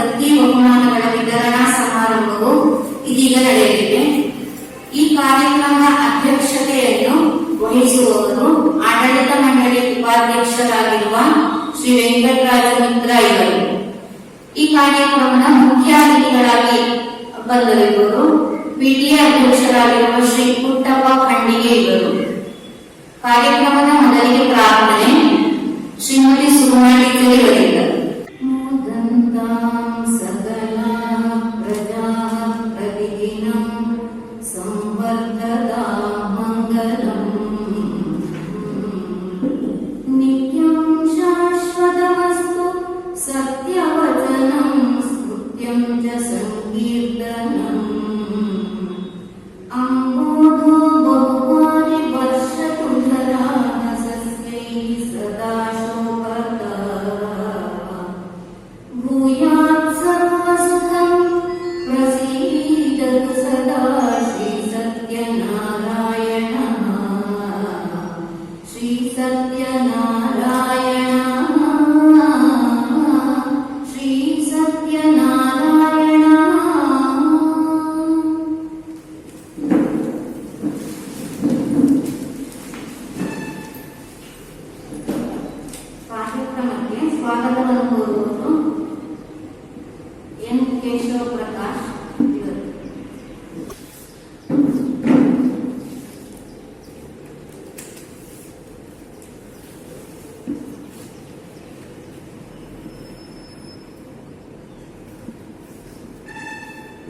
ದತ್ತಿ ಬಹುಮಾನಗಳ ವಿತರಣಾ ಸಮಾರಂಭವು ಇದೀಗ ನಡೆಯಲಿದೆ. ಈ ಕಾರ್ಯಕ್ರಮದ ಅಧ್ಯಕ್ಷತೆಯನ್ನು ವಹಿಸುವವರು ಆಡಳಿತ ಮಂಡಳಿ ಉಪಾಧ್ಯಕ್ಷರಾಗಿರುವ ಶ್ರೀ ವೆಂಕಟರಾಜ ಮಿತ್ರ ಇವರು. ಈ ಕಾರ್ಯಕ್ರಮದ ಮುಖ್ಯ ಅತಿಥಿಗಳಾಗಿ ಬಂದಿರುವರು ಪಿಟಿಎ ಅಧ್ಯಕ್ಷರಾಗಿರುವ ಶ್ರೀ ಪುಟ್ಟಪ್ಪ ಖಂಡಿಗೆ ಇವರು. ಕಾರ್ಯಕ್ರಮದ ಮೊದಲಿಗೆ ಪ್ರಾರ್ಥನೆ ಶ್ರೀಮತಿ ಸುಮಾ ಟೀಚರ್ ಸ್ವಾಗತವನ್ನು ಕೋರುವುದು ಎನ್ ಕೇಶವ ಪ್ರಕಾಶ್ ಇವರು.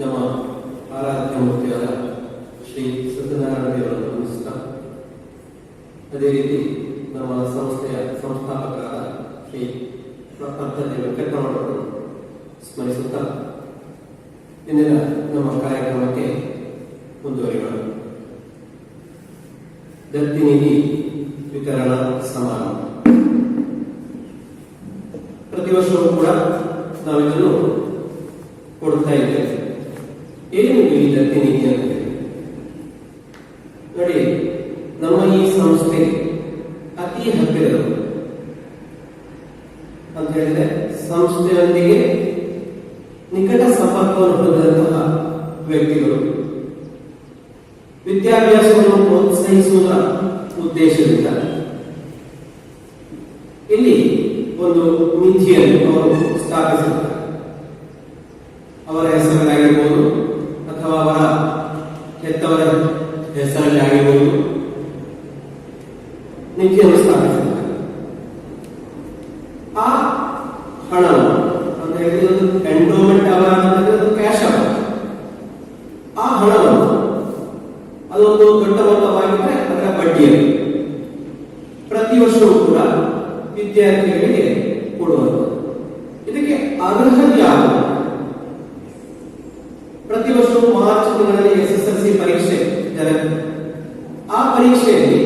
ನಮ್ಮ ಆರಾಧ್ಯ ಮೂರ್ತಿಯಾದ ಶ್ರೀ ಸತ್ಯನಾರಾಯಣ ದೇವರನ್ನು ನಮಿಸುತ್ತಾ, ಅದೇ ರೀತಿ ನಮ್ಮ ಸಂಸ್ಥೆಯ ಸಂಸ್ಥಾಪಕರಾದ ಶ್ರೀ ಪದ್ಧತಿ ವೆಂಕಟರಮಣರನ್ನು ಸ್ಮರಿಸುತ್ತಾ ಇಂದಿನ ನಮ್ಮ ಕಾರ್ಯಕ್ರಮಕ್ಕೆ ಮುಂದುವರಿಯೋಣ. ದತ್ತಿ ನಿಧಿ ವಿತರಣಾ ಸಮಾರಂಭ. ಪ್ರತಿ ವರ್ಷವೂ ಕೂಡ ನಾವಿದನ್ನು ಕೊಡ್ತಾ ಇದ್ದೇವೆ. ಏನು ಈ ದತ್ತಿ ನಿಧಿ ಅಂತ ನೋಡಿ, ನಮ್ಮ ಈ ಸಂಸ್ಥೆ ಅತಿ ಹತ್ತಿರದವರು ಅಂತ ಹೇಳಿದ್ರೆ ಸಂಸ್ಥೆಯೊಂದಿಗೆ ನಿಕಟ ಸಂಪರ್ಕವನ್ನು ಹೊಂದಿದಂತಹ ವ್ಯಕ್ತಿಗಳು ವಿದ್ಯಾಭ್ಯಾಸವನ್ನು ಪ್ರೋತ್ಸಾಹಿಸುವ ಉದ್ದೇಶದಿಂದ ಇಲ್ಲಿ ಒಂದು ನಿಧಿಯನ್ನು ಅವರು ಸ್ಥಾಪಿಸುತ್ತಾರೆ. ಅವರ ಹೆಸರಲ್ಲಾಗಿರ್ಬೋದು ಅಥವಾ ಅವರ ಹೆತ್ತವರ ಹೆಸರಲ್ಲಿ ಆಗಿರ್ಬೋದು ನಿಧಿಯನ್ನು ಸ್ಥಾಪಿಸುತ್ತಾರೆ. ಆ ಹಣವನ್ನು ಅಂತ ಹೇಳಿದ್ರೆ ಒಂದು ಎಂಡೋಮೆಂಟ್ ಅವರ ಕ್ಯಾಶ್ ಅವ. ಆ ಹಣವನ್ನು ಅದೊಂದು ದೊಡ್ಡ ಮೊತ್ತವಾಗಿದ್ರೆ ಅದರ ಬಡ್ಡಿಯನ್ನು ಪ್ರತಿ ವರ್ಷವೂ ಕೂಡ ವಿದ್ಯಾರ್ಥಿಗಳಿಗೆ ಕೊಡುವಂಥದ್ದು. ಇದಕ್ಕೆ ಅರ್ಹತೆ ಯಾವುದು? ಪ್ರತಿ ವರ್ಷವೂ ಮಾರ್ಚ್ ತಿಂಗಳಲ್ಲಿ SSLC ಪರೀಕ್ಷೆ ಜರುಗುತ್ತೆ. ಆ ಪರೀಕ್ಷೆಯಲ್ಲಿ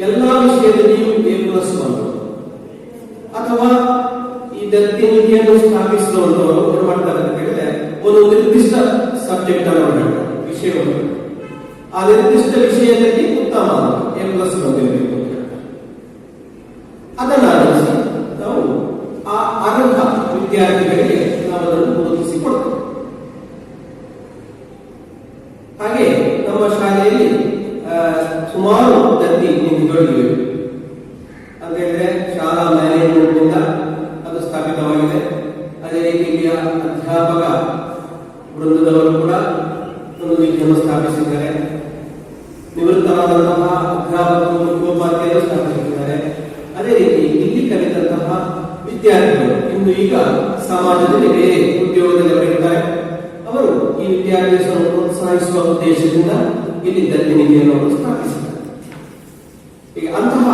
ಎಲ್ಲಾ ವಿಷಯದಲ್ಲಿಯೂ A+1 ಅಥವಾ ಈ ದತ್ತಿ ನಿಧಿಯನ್ನು ಸ್ಥಾಪಿಸಿದವರು ಏನು ಮಾಡ್ತಾರೆ ಅಂತ ಹೇಳಿದ್ರೆ ಒಂದು ನಿರ್ದಿಷ್ಟ ಸಬ್ಜೆಕ್ಟ್ ಅನ್ನು ವಿಷಯವನ್ನು ಆ ನಿರ್ದಿಷ್ಟ ವಿಷಯದಲ್ಲಿ ಉತ್ತಮ A+ ಬಂದಿರಬೇಕು ಅಂತ ಹೇಳ್ತಾರೆ. ಅದನ್ನು ಆಧರಿಸಿ ನಾವು ಆ ಅರ್ಹ ವಿದ್ಯಾರ್ಥಿಗಳಿಗೆ ನಾವು ಅದನ್ನು ಗುರುತಿಸಿ ಕೊಡ್ತೇವೆ. ಹಾಗೆ ನಮ್ಮ ಶಾಲೆಯಲ್ಲಿ ಸುಮಾರು ದತ್ತಿ ನಿಧಿಗಳಿವೆ ಅಂತ ಹೇಳಿದ್ರೆ ಶಾಲಾ ಮ್ಯಾನೇಜ್ಮೆಂಟ್ ನಿಂದ ಅದು ಸ್ಥಾಪಿತವಾಗಿದೆ. ಅದೇ ರೀತಿ ಇಲ್ಲಿಯ ಅಧ್ಯಾಪಕ ವೃಂದದವರು ಕೂಡ ಒಂದು ನಿಧಿಯನ್ನು ಸ್ಥಾಪಿಸಿದ್ದಾರೆ. ನಿವೃತ್ತರಾದಂತಹ ಅಧ್ಯಾಪಕರು ಮುಖ್ಯೋಪಾಧ್ಯಾಯರು ಸ್ಥಾಪಿಸಿದ್ದಾರೆ. ಅದೇ ರೀತಿ ಇಲ್ಲಿ ಕಲಿತಂತಹ ವಿದ್ಯಾರ್ಥಿಗಳು ಇನ್ನು ಈಗ ಸಮಾಜದಲ್ಲಿ ಬೇರೆ ಉದ್ಯೋಗದಲ್ಲಿ ಬರೀತಾರೆ. ಅವರು ಈ ವಿದ್ಯಾಭ್ಯಾಸವನ್ನು ಪ್ರೋತ್ಸಾಹಿಸುವ ಉದ್ದೇಶದಿಂದ ಇಲ್ಲಿ ದತ್ತಿ ನಿಧಿಯನ್ನು ಸ್ಥಾಪಿಸಿದ್ದಾರೆ. ಈಗ ಅಂತಹ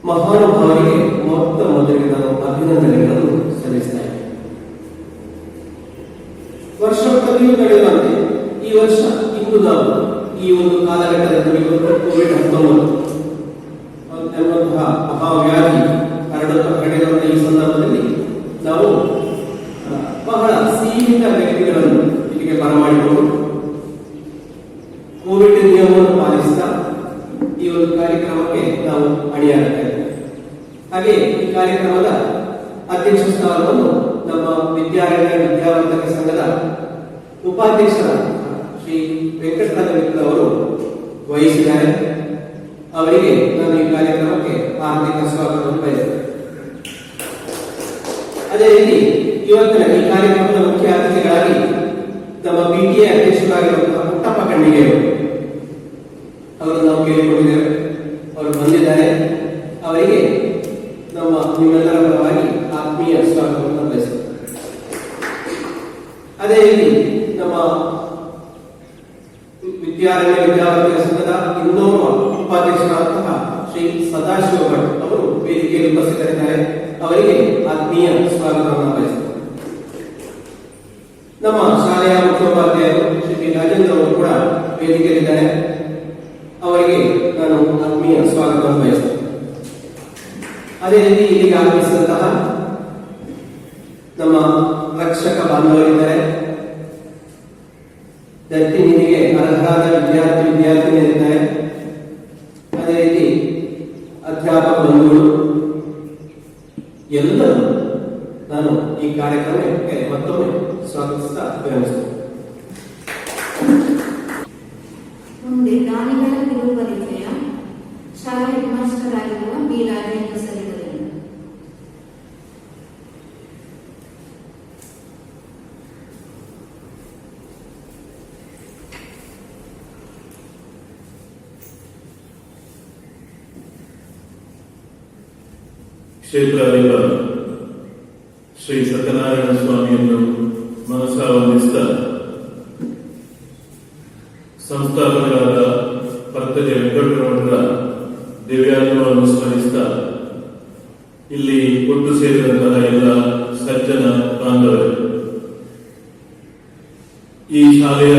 ಮಹಾನುಭಾವರಿಗೆ ಮೊತ್ತ ಮೊದಲಿಗೆ ನಾವು ಅಭಿನಂದನೆಗಳನ್ನು ಸಲ್ಲಿಸ್ತಾ ಇದ್ದೇವೆ. ವರ್ಷ ಪ್ರತಿಯೂ ನಡೆಯುವಂತೆ ಈ ವರ್ಷ ಇಂದು ನಾವು ಈ ಒಂದು ಕಾಲಘಟ್ಟದಲ್ಲಿ ಕೋವಿಡ್-19 ಎಂಬಂತಹ ಮಹಾವ್ಯಾಧಿ ಹರಡಿರುವಂತಹ ಈ ಸಂದರ್ಭದಲ್ಲಿ ನಾವು ಬಹಳ ಸೀಮಿತ ವ್ಯಕ್ತಿಗಳನ್ನು ಇಲ್ಲಿಗೆ ಬರಮಾಡಿಕೊಂಡು ಕೋವಿಡ್ ನಿಯಮವನ್ನು ಪಾಲಿಸುತ್ತಾ ಈ ಒಂದು ಕಾರ್ಯಕ್ರಮಕ್ಕೆ ನಾವು ಅಣಿಯಾಗುತ್ತೇವೆ. ಹಾಗೆ ಈ ಕಾರ್ಯಕ್ರಮದ ಅಧ್ಯಕ್ಷ ಸ್ಥಾನವನ್ನು ನಮ್ಮ ವಿದ್ಯಾರಣ್ಯ ವಿದ್ಯಾವರ್ಧಕ ಸಂಘದ ಉಪಾಧ್ಯಕ್ಷರಾದ ಶ್ರೀ ವೆಂಕಟರಾಜ ಅವರು ವಹಿಸಿದ್ದಾರೆ. ಅವರಿಗೆ ನಾನು ಈ ಕಾರ್ಯಕ್ರಮಕ್ಕೆ ಹಾರ್ದಿಕ ಸ್ವಾಗತವನ್ನು ಬಯಸುತ್ತೇನೆ. ಅದೇ ರೀತಿ ಇವತ್ತಿನ ಈ ಕಾರ್ಯಕ್ರಮದ ಮುಖ್ಯ ಅತಿಥಿಗಳಾಗಿ ನಮ್ಮ PTA ಅಧ್ಯಕ್ಷರಾಗಿರುವಂತಹ ಪುಟ್ಟಪ್ಪ ಕಣ್ಣಿಗೆ ಅವರು ನಾವು ಕೇಳಿಕೊಂಡಿದ್ದೇವೆ. ಅವರು ಬಂದಿದ್ದಾರೆ. ಅವರಿಗೆ ನಮ್ಮ ನಿಮ್ಮೆಲ್ಲರ ಪರವಾಗಿ ಆತ್ಮೀಯ ಸ್ವಾಗತವನ್ನು ಬಯಸುತ್ತೇವೆ. ಅದೇ ರೀತಿ ನಮ್ಮ ವಿದ್ಯಾರಣ್ಯ ವಿದ್ಯಾವರ್ಧಕ ಸಂಘದ ಇನ್ನೋರ್ವ ಉಪಾಧ್ಯಕ್ಷರಾದಂತಹ ಶ್ರೀ ಸದಾಶಿವ ಭಟ್ ಅವರು ವೇದಿಕೆಯಲ್ಲಿ ಉಪಸ್ಥಿತರಿದ್ದಾರೆ. ಅವರಿಗೆ ಆತ್ಮೀಯ ಸ್ವಾಗತವನ್ನು ಬಯಸುತ್ತೇವೆ. ನಮ್ಮ ಶಾಲೆಯ ಮುಖ್ಯೋಪಾಧ್ಯಾಯರು ಶ್ರೀ ರಾಜೇಂದ್ರ ಅವರು ಕೂಡ ವೇದಿಕೆಯಲ್ಲಿದ್ದಾರೆ. ಅವರಿಗೆ ನಾನು ಆತ್ಮೀಯ ಸ್ವಾಗತವನ್ನು ಬಯಸುತ್ತೇನೆ. ಅದೇ ರೀತಿ ಇಲ್ಲಿಗೆ ಆಗಮಿಸಿದಂತಹ ನಮ್ಮ ರಕ್ಷಕ ಬಾಂಧವರಿದ್ದಾರೆ. ದತ್ತಿ ನಿಧಿಗೆ ಅರ್ಹರಾದ ವಿದ್ಯಾರ್ಥಿನಿಯರಿದ್ದಾರೆ. ಅದೇ ರೀತಿ ಅಧ್ಯಾಪಕ ಬಂಧುಗಳು ಎಲ್ಲರೂ ನಾನು ಈ ಕಾರ್ಯಕ್ರಮಕ್ಕೆ ಮತ್ತೊಮ್ಮೆ ಸ್ವಾಗತಿಸ್ತಾ ವಿರಮಿಸುತ್ತೇನೆ. ಮುಂದೆ ದಾನಿಗಳ ಕಿರು ಪರಿಚಯ ಶಾಲೆ ಹೆಡ್ ಮಾಸ್ಟರ್ ಆಗಿರುವ ಬಿ ರಾಜೇಂದ್ರ ಸರ್ ಇವರಿಂದ. ಕ್ಷೇತ್ರಾಧಿಪ ಶ್ರೀ ಸತ್ಯನಾರಾಯಣ ಸ್ವಾಮಿಯನ್ನು ಮನಸ ವಂದಿಸಿದ ಸಂಸ್ಥಾಪಕರಾದ ಪರ್ತಜ ವೆಂಕಟರಮಣರ ದಿವ್ಯಾತ್ಮವನ್ನು ಸ್ಮರಿಸಿದ ಇಲ್ಲಿ ಒಟ್ಟು ಸೇರಿದಂತಹ ಎಲ್ಲ ಸಜ್ಜನ ಬಾಂಧವರು, ಈ ಶಾಲೆಯ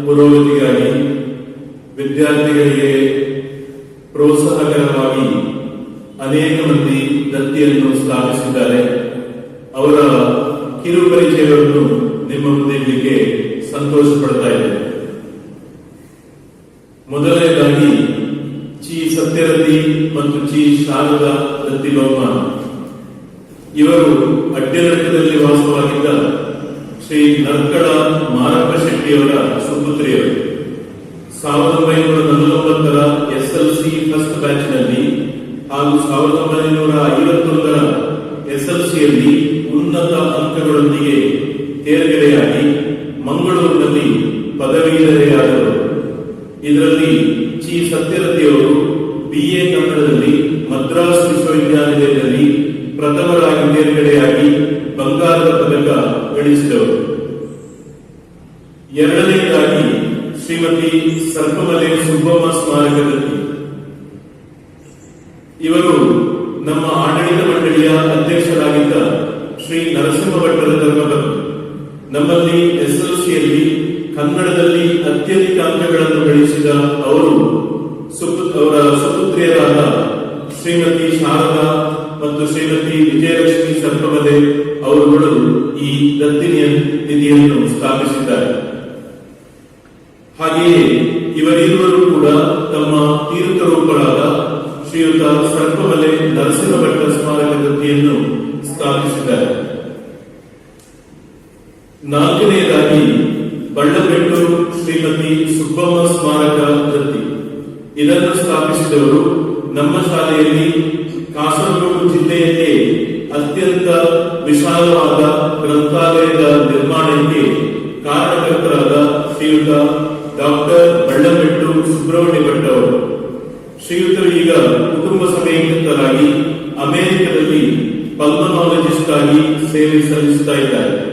ಪುರೋಗತಿಗಾಗಿ ವಿದ್ಯಾರ್ಥಿಗಳಿಗೆ ಪ್ರೋತ್ಸಾಹಕರವಾಗಿ ಅನೇಕ ಮಂದಿ ದತ್ತಿಯನ್ನು ಸ್ಥಾಪಿಸಿದ್ದಾರೆ. ಅವರ ಕಿರು ಪರಿಚಯವನ್ನು ನಿಮ್ಮ ಮುಂದೆ ಇಡಲಿಕ್ಕೆ ಸಂತೋಷ ಪಡ್ತಾ ಇದ್ದೇನೆ. ಮೊದಲನೇದಾಗಿ ಚಿ ಸತ್ಯರತಿ ಮತ್ತು ಚಿ ಶಾರದಾ ದತ್ತಿ ಬಹುಮಾನ. ಇವರು ಅಡ್ಡನಟ್ಟದಲ್ಲಿ ವಾಸವಾಗಿದ್ದ ಶ್ರೀ ನರ್ಕಳ ಮಾರಪ್ಪ ಶೆಟ್ಟಿಯವರ ಸುಪುತ್ರಿಯರು. 1949ರ SLC ಫಸ್ಟ್ ಬ್ಯಾಚ್ನಲ್ಲಿ ಹಾಗೂ 1951ರ SLCಯಲ್ಲಿ ಉನ್ನತ ಅಂಕಗಳೊಂದಿಗೆ ತೇರ್ಗಡೆಯಾಗಿ ಮಂಗಳೂರಿನಲ್ಲಿ ಪದವೀಧರೆಯಾದರು. ಇದರಲ್ಲಿ ಚಿ ಸತ್ಯರತಿಯವರು BA ಕನ್ನಡದಲ್ಲಿ ಮದ್ರಾಸ್ ವಿಶ್ವವಿದ್ಯಾನಿಲಯದಲ್ಲಿ ಪ್ರಥಮರಾಗಿ ತೇರ್ಗಡೆಯಾಗಿ ಬಂಗಾರದ ಪದಕ ಗಳಿಸಿದವರು. ಎರಡನೆಯದಾಗಿ ಶ್ರೀಮತಿ ಸರ್ಪಮಲೆ ಸುಬ್ಬಮ್ಮ ಸ್ಮಾರಕ ದತ್ತಿ. ಇವರು ನಮ್ಮ ಆಡಳಿತ ಮಂಡಳಿಯ ಅಧ್ಯಕ್ಷರಾಗಿದ್ದ ಶ್ರೀ ನರಸಿಂಹ ಭಟ್ಟರ ಧರ್ಮಪತ್ನಿ. ನಮ್ಮಲ್ಲಿ SLCಯಲ್ಲಿ ಕನ್ನಡದಲ್ಲಿ ಅತ್ಯಧಿಕ ಅಂಕಗಳನ್ನು ಗಳಿಸಿದ ಅವರು ಅವರ ಸುಪುತ್ರಿಯರಾದ ಶ್ರೀಮತಿ ಶಾರದಾ ಮತ್ತು ಶ್ರೀಮತಿ ವಿಜಯಲಕ್ಷ್ಮಿ ಸರ್ಪಮಲೆ ಅವರುಗಳು ಈ ದತ್ತಿನಿಯ ನಿಧಿಯನ್ನು ಸ್ಥಾಪಿಸಿದ್ದಾರೆ. ಹಾಗೆಯೇ ಇವರಿರುವರು ಕೂಡ ತಮ್ಮ ತೀರ್ಥರೂಪರಾದ ಶ್ರೀಯುತ ಸರ್ಪಮಲೆ ನರಸಿಂಹ ಭಟ್ಟ ಸ್ಮಾರಕ ದತ್ತಿಯನ್ನು ಸ್ಥಾಪಿಸಿದ್ದಾರೆ. ನಾಲ್ಕನೆಯದಾಗಿ ಬಳ್ಳಬೆಟ್ಟು ಶ್ರೀಮತಿ ಸುಬ್ಬಮ್ಮ ಸ್ಮಾರಕ ದತ್ತಿ. ಇದನ್ನು ಸ್ಥಾಪಿಸಿದವರು ನಮ್ಮ ಶಾಲೆಯಲ್ಲಿ ಕಾಸರಗೋಡು ಜಿಲ್ಲೆಯಲ್ಲೇ ಅತ್ಯಂತ ವಿಶಾಲವಾದ ಗ್ರಂಥಾಲಯದ ನಿರ್ಮಾಣಕ್ಕೆ ಕಾರಣಕರ್ತರಾದ ಶ್ರೀಯುತ ಡಾಕ್ಟರ್ ಬಳ್ಳಬೆಟ್ಟು ಸುಬ್ರಹ್ಮಣ್ಯ ಭಟ್ ಅವರು. ಶ್ರೀಯುತರು ಈಗ ಕುಟುಂಬ ಸಮೇತರಾಗಿ ಅಮೆರಿಕದಲ್ಲಿ ಪಲ್ಮನಾಲಜಿಸ್ಟ್ ಆಗಿ ಸೇವೆ ಸಲ್ಲಿಸುತ್ತಾ ಇದ್ದಾರೆ.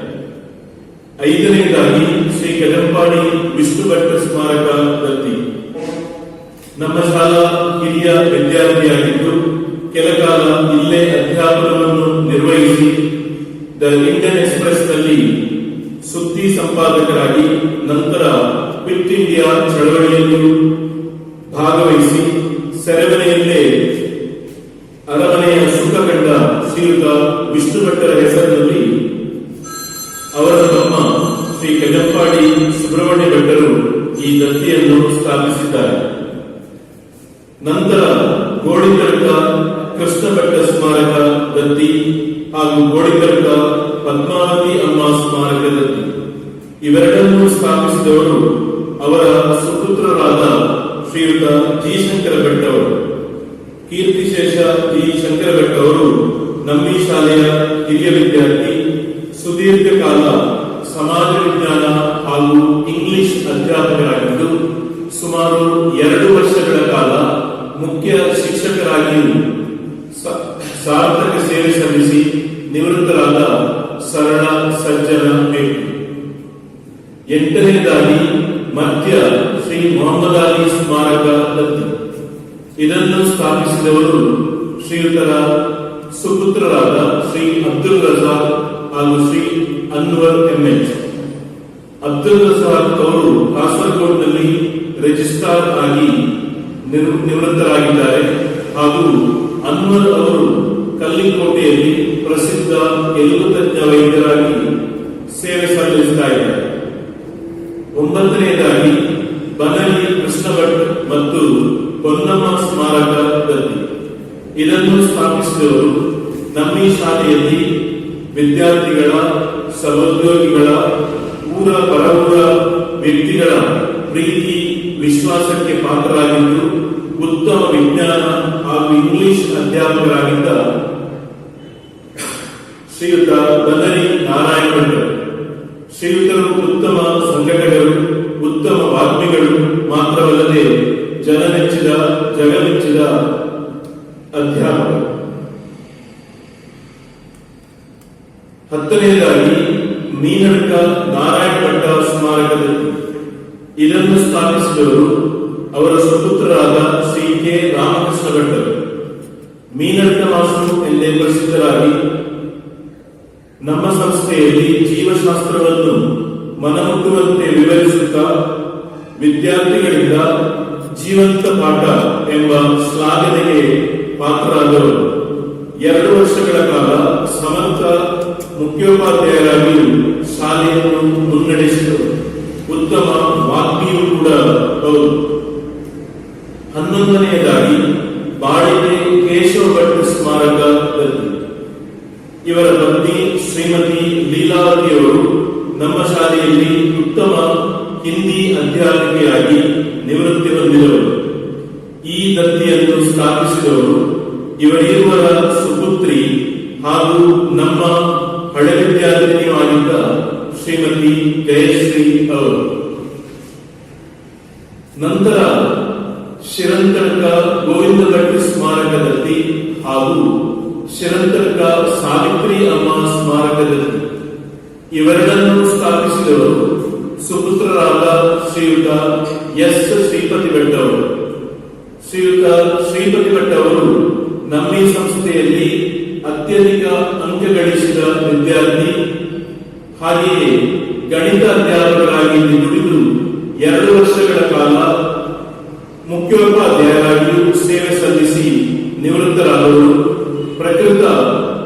ಐದನೇದಾಗಿ ಶ್ರೀ ಕದಂಪಾಡಿ ವಿಷ್ಣು ಭಟ್ ಸ್ಮಾರಕ ದತ್ತಿ. ನಮ್ಮ ಶಾಲಾ ಹಿರಿಯ ವಿದ್ಯಾರ್ಥಿಯಾಗಿದ್ದು ಕೆಲಕಾಲ ಇಲ್ಲೇ ಅಧ್ಯಾಪನವನ್ನು ನಿರ್ವಹಿಸಿ ದ ಇಂಡಿಯನ್ ಎಕ್ಸ್‌ಪ್ರೆಸ್ ನಲ್ಲಿ ಸುದ್ದಿ ಸಂಪಾದಕರಾಗಿ ನಂತರ ಕ್ವಿಟ್ ಇಂಡಿಯಾ ಚಳವಳಿಯಲ್ಲೂ ಭಾಗವಹಿಸಿ ಸೆರೆಮನೆಯಲ್ಲೇ ಅರಮನೆಯ ಸುಖ ಕಂಡ ಶ್ರೀಯುತ ವಿಷ್ಣು ಭಟ್ಟರ ಹೆಸರಿನಲ್ಲಿ ಅವರ ತಮ್ಮ ಶ್ರೀ ಕಜಂಪಾಡಿ ಸುಬ್ರಹ್ಮಣ್ಯ ಭಟ್ಟರು ಈ ದತ್ತಿಯನ್ನು ಸ್ಥಾಪಿಸಿದ್ದಾರೆ. ನಂತರ ಗೋಳಿತರ್ಕ ಕೃಷ್ಣ ಭಟ್ಟ ಸ್ಮಾರಕ ದತ್ತಿ ಹಾಗೂ ಗೋಡಿಕರ್ಕ ಪದ್ಮಾವತಿ ಅಮ್ಮ ಸ್ಮಾರಕ ದತ್ತಿ. ಇವೆರಡನ್ನೂ ಸ್ಥಾಪಿಸಿದವರು ಅವರ ಸುಪುತ್ರರಾದ ಶ್ರೀಯುತ ಜಿ ಶಂಕರ ಭಟ್ ಅವರು. ಕೀರ್ತಿಶೇಷ ಜಿ ಶಂಕರ ಭಟ್ ಅವರು ನಮ್ಮಿ ಶಾಲೆಯ ಹಿರಿಯ ವಿದ್ಯಾರ್ಥಿ, ಸುದೀರ್ಘ ಕಾಲ ಸಮಾಜ ವಿಜ್ಞಾನ ಹಾಗೂ ಇಂಗ್ಲಿಷ್ ಅಧ್ಯಾಪಕರಾಗಿದ್ದು ಸುಮಾರು 2 ವರ್ಷಗಳ ಕಾಲ ಮುಖ್ಯ ಶಿಕ್ಷಕರಾಗಿಯೂ ಸಾರ್ಥಕ ಸೇವೆ ಸಲ್ಲಿಸಿ ನಿವೃತ್ತರಾದ ಸರಳ ಸಜ್ಜನ ವ್ಯಕ್ತಿ. 8ನೇದಾಗಿ ಮಧ್ಯ ಶ್ರೀ ಮೊಹಮ್ಮದ್ ಅಲಿ ಸ್ಮಾರಕ ದತ್ತಿ. ಇದನ್ನು ಸ್ಥಾಪಿಸಿದವರು ಶ್ರೀಯುತರ ಸುಪುತ್ರರಾದ ಶ್ರೀ ಅಬ್ದುಲ್ ರಜಾಕ್ ಹಾಗೂ ಶ್ರೀ ಅನ್ವರ್ ಎಂಎಚ್. ಅಬ್ದುಲ್ ರಜಾಕ್ ಅವರು ಕಾಸರಗೋಡ್ನಲ್ಲಿ ರಿಜಿಸ್ಟ್ರಾರ್ ಆಗಿ ನಿವೃತ್ತರಾಗಿದ್ದಾರೆ ಹಾಗೂ ಅನ್ವರ್ ಅವರು ಕಲ್ಲಿಕೋಟೆಯಲ್ಲಿ ಪ್ರಸಿದ್ಧ ಎಲುಬು ತಜ್ಞ ವೈದ್ಯರಾಗಿ ಸೇವೆ ಸಲ್ಲಿಸ್ತಾ ಇದ್ದಾರೆ. 9ನೇದಾಗಿ ಬನಲಿ ಕೃಷ್ಣ ಭಟ್ ಮತ್ತು ಪೊನ್ನಮ್ಮ ಸ್ಮಾರಕ ದತ್ತಿ. ಇದನ್ನು ಸ್ಥಾಪಿಸಿದವರು ನಮ್ಮಿ ಶಾಲೆಯಲ್ಲಿ ವಿದ್ಯಾರ್ಥಿಗಳ, ಸಹೋದ್ಯೋಗಿಗಳ, ಊರ ಪರವೂರ ವ್ಯಕ್ತಿಗಳ ಪ್ರೀತಿ ವಿಶ್ವಾಸಕ್ಕೆ ಪಾತ್ರರಾಗಿದ್ದು ಉತ್ತಮ ವಿಜ್ಞಾನ ಹಾಗೂ ಇಂಗ್ಲಿಷ್ ಅಧ್ಯಾಪಕರಾಗಿದ್ದ ಶ್ರೀಯುತ ಬನರಿ ನಾರಾಯಣ ಭಟ್. ಶ್ರೀಯುತರು ಉತ್ತಮ ಸಂಘಟಕರು, ಉತ್ತಮ ವಾಗ್ಮಿಗಳು ಮಾತ್ರವಲ್ಲದೆ ಜನಮೆಚ್ಚಿದ, ಜಗಮೆಚ್ಚಿದ ಅಧ್ಯಾಪಕರು. 10ನೇದಾಗಿ ಮೀನಡ್ಕ ನಾರಾಯಣ ಭಟ್ಟ ಸ್ಮಾರಕ ದತ್ತಿ. ಇದನ್ನು ಸ್ಥಾಪಿಸಿದವರು ಅವರ ಸುಪುತ್ರರಾದ ಶ್ರೀ ಕೆ ರಾಮಕೃಷ್ಣ ಭಟ್ಟರು. ಮೀನಡ್ಕ ಮಾಸ್ಟರು ಎಂದೇ ಪ್ರಸಿದ್ಧರಾಗಿ ನಮ್ಮ ಸಂಸ್ಥೆಯಲ್ಲಿ ಜೀವಶಾಸ್ತ್ರವನ್ನು ಮನಮುಟ್ಟುವಂತೆ ವಿವರಿಸುತ್ತಾ ವಿದ್ಯಾರ್ಥಿಗಳಿಂದ ಜೀವಂತ ಪಾಠ ಎಂಬ ಶ್ಲಾಘನೆಗೆ ಪಾತ್ರರಾದವರು. 2 ವರ್ಷಗಳ ಕಾಲ ಸಮರ್ಥ ಮುಖ್ಯೋಪಾಧ್ಯಾಯರಾಗಿಯೂ ಶಾಲೆಯನ್ನು ಮುನ್ನಡೆಸಿದರು. ಉತ್ತಮ ವಾಗ್ಮಿಯೂ ಕೂಡ ಹೌದು. 11ನೇದಾಗಿ ಬಾಳಿಕೆ ಕೇಶವ ಭಟ್ ಸ್ಮಾರಕ ದತ್ತಿ. ಇವರ ಪತ್ನಿ ಶ್ರೀಮತಿ ಲೀಲಾವತಿಯವರು ನಮ್ಮ ಶಾಲೆಯಲ್ಲಿ ಉತ್ತಮ ಹಿಂದಿ ಅಧ್ಯಾಪಕಿಯಾಗಿ ನಿವೃತ್ತಿ ಹೊಂದಿದವರು. ಈ ದತ್ತಿಯನ್ನು ಸ್ಥಾಪಿಸಿದವರು ಇವರಿರುವರ ಸುಪುತ್ರಿ ಹಾಗೂ ನಮ್ಮ ಹಳೆ ವಿದ್ಯಾರ್ಥಿನಿಯೂ ಆಗಿದ್ದ ಶ್ರೀಮತಿ ಜಯಶ್ರೀ ಅವರು. ನಂತರ ಶಿರಂತರ್ಕ ಗೋವಿಂದ ಭಟ್ ಸ್ಮಾರಕ ದತ್ತಿ ಹಾಗೂ ಶಿರಂತರ್ಕ ಸಾವಿತ್ರಿ ಅಮ್ಮ ಸ್ಮಾರಕ ದತ್ತಿ. ಇವೆರಡನ್ನು ಸ್ಥಾಪಿಸಿದವರು ಸುಪುತ್ರರಾದ ಶ್ರೀಯುತ ಎಸ್ ಶ್ರೀಪತಿ ಭಟ್ ಅವರು. ಶ್ರೀಯುತ ಶ್ರೀಪತಿ ಭಟ್ ಅವರು ನಮ್ಮಿ ಸಂಸ್ಥೆಯಲ್ಲಿ ಅತ್ಯಧಿಕ ಅಂಕ ಗಳಿಸಿದ ವಿದ್ಯಾರ್ಥಿ, ಹಾಗೆಯೇ ಗಣಿತ ಅಧ್ಯಾಪಕರಾಗಿ ದುಡಿದು 2 ವರ್ಷಗಳ ಕಾಲ ಮುಖ್ಯೋಪಾಧ್ಯಾಯರಾಗಿಯೂ ಸೇವೆ ಸಲ್ಲಿಸಿ ನಿವೃತ್ತರಾದವರು. ಪ್ರಕೃತ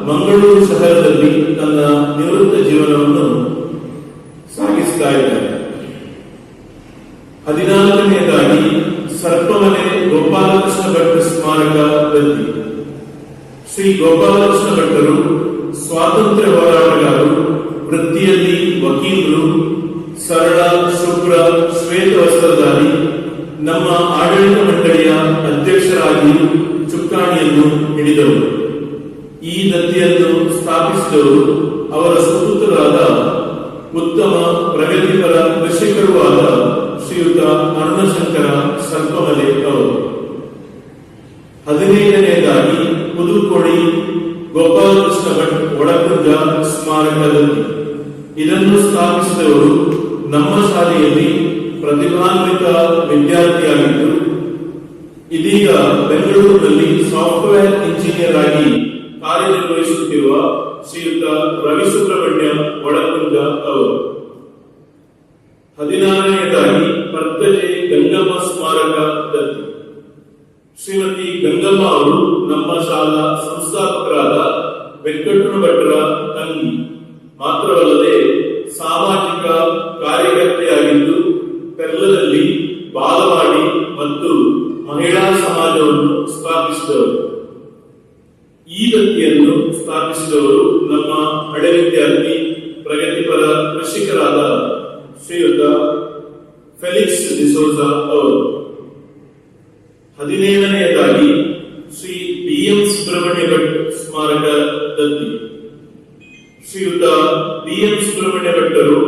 ಮಂಗಳೂರು ಶಹರದಲ್ಲಿ ತನ್ನ ನಿವೃತ್ತ ಜೀವನವನ್ನು ಸಾಗಿಸ್ತಾ ಇದ್ದಾರೆ. 14ನೇದಾಗಿ ಸರ್ಪಮನೆ ಗೋಪಾಲಕೃಷ್ಣ ಭಟ್ ಸ್ಮಾರಕ ದತ್ತಿ. ಶ್ರೀ ಗೋಪಾಲಕೃಷ್ಣ ಭಟ್ಟರು ಸ್ವಾತಂತ್ರ್ಯ ಹೋರಾಟಗಾರರು, ವೃತ್ತಿಯಲ್ಲಿ ವಕೀಲರು, ಸರಳ ಶುಭ್ರ ಶ್ವೇತ ವಸ್ತ್ರಧಾರಿ, ನಮ್ಮ ಆಡಳಿತ ಮಂಡಳಿಯ ಅಧ್ಯಕ್ಷರಾಗಿ ಚುಕ್ಕಾಣಿಯನ್ನು ಹಿಡಿದವರು. ಈ ದತ್ತಿಯನ್ನು ಸ್ಥಾಪಿಸಿದವರು ಅವರ ಸುಪುತ್ರರಾದ ಉತ್ತಮ ಪ್ರಗತಿಪರ ಕೃಷಿಕರೂ ಆದ ಶ್ರೀಯುತ ಅರುಣಶಂಕರ ಸರ್ಪಮಲೆ ಅವರು. 15ನೇದಾಗಿ ಪುದುಕೋಡಿ ಗೋಪಾಲಕೃಷ್ಣ ಭಟ್ ಒಳಕುಂಜ ಸ್ಮಾರಕ ದತ್ತಿ. ಇದನ್ನು ಸ್ಥಾಪಿಸಿದವರು ನಮ್ಮ ಶಾಲೆಯಲ್ಲಿ ಪ್ರತಿಭಾನ್ವಿತ ವಿದ್ಯಾರ್ಥಿಯಾಗಿದ್ದು ಇದೀಗ ಬೆಂಗಳೂರಿನಲ್ಲಿ ಸಾಫ್ಟ್ವೇರ್ ಇಂಜಿನಿಯರ್ ಆಗಿ ಕಾರ್ಯನಿರ್ವಹಿಸುತ್ತಿರುವ ಶ್ರೀಯುತ ರವಿ ಸುಬ್ರಹ್ಮಣ್ಯ ಒಳಕುಂಜ ಅವರು. 16ನೇದಾಗಿ ಪರ್ತಜೆ ಗಂಗಮ್ಮ ಸ್ಮಾರಕ ದತ್ತಿ. ಶ್ರೀಮತಿ ಗಂಗಮ್ಮ ಅವರು ನಮ್ಮ ಶಾಲಾ ಸಂಸ್ಥಾಪಕರಾದ ವೆಂಕಟರಮಣ ಭಟ್ರ ತಂಗಿ ಮಾತ್ರವಲ್ಲದೆ ಸಾಮಾಜಿಕ ಕಾರ್ಯಕರ್ತೆಯಾಗಿದ್ದು ಪೆರ್ಲದಲ್ಲಿ ಬಾಲವಾಡಿ ಮತ್ತು ಮಹಿಳಾ ಸಮಾಜವನ್ನು ಸ್ಥಾಪಿಸಿದವರು. ಈ ದತ್ತಿಯನ್ನು ಸ್ಥಾಪಿಸಿದವರು ನಮ್ಮ ಶ್ರೀಯುತ ಬಿ.ಎಂ. ಸುಬ್ರಹ್ಮಣ್ಯ ಭಟ್ಟರು